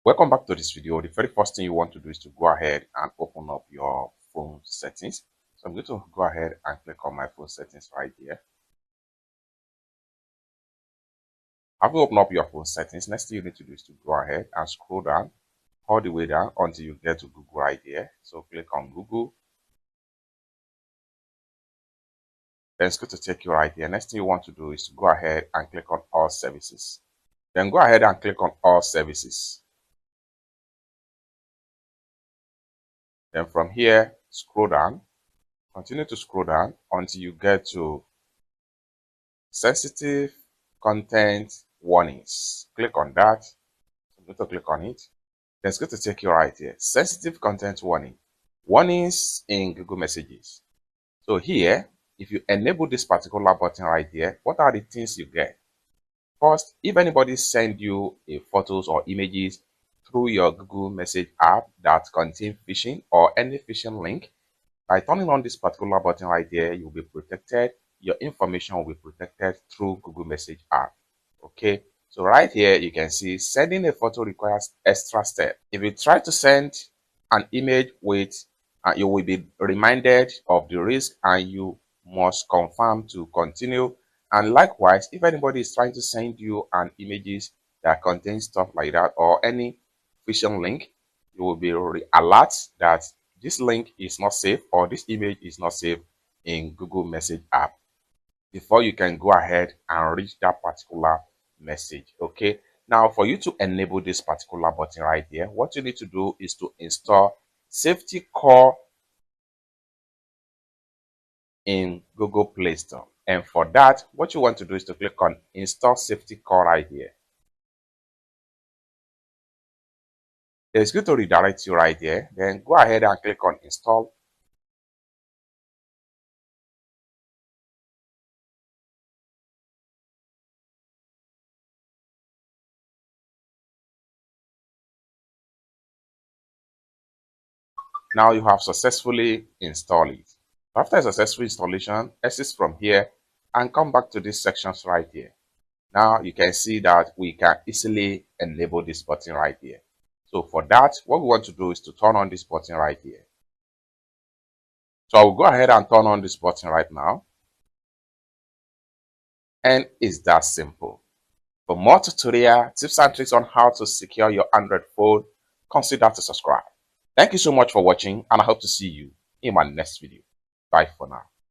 Welcome back to this video. The very first thing you want to do is to go ahead and open up your phone settings. So I'm going to go ahead and click on my phone settings right here. After you open up your phone settings, next thing you need to do is to go ahead and scroll down all the way down until you get to Google right here. So click on Google. Then it's going to take you right here. Next thing you want to do is to go ahead and click on all services. Then go ahead and click on all services. Then from here, scroll down. Continue to scroll down until you get to sensitive content warnings. Click on that. I'm going to click on it. Then it's going to take you right here. Sensitive content warning. Warnings in Google Messages. So here, if you enable this particular button right here, what are the things you get? First, if anybody send you a photos or images through your Google Message app that contain phishing or any phishing link, by turning on this particular button right here, you'll be protected. Your information will be protected through Google Message app. Okay, so right here you can see sending a photo requires extra step. If you try to send an image with, you will be reminded of the risk and you must confirm to continue. And likewise, if anybody is trying to send you an images that contain stuff like that or any phishing link, you will be alert that this link is not safe or this image is not safe in Google Message app before you can go ahead and reach that particular message. Okay, now for you to enable this particular button right here, what you need to do is to install Safety Core in Google Play Store. And for that, what you want to do is to click on Install Safety Core right here. It's going to redirect you right here. Then go ahead and click on Install. Now you have successfully installed it. After a successful installation, exit from here and come back to these sections right here. Now you can see that we can easily enable this button right here. So for that, what we want to do is to turn on this button right here. So I will go ahead and turn on this button right now. And it's that simple. For more tutorial tips and tricks on how to secure your Android phone, consider to subscribe. Thank you so much for watching and I hope to see you in my next video. Bye for now.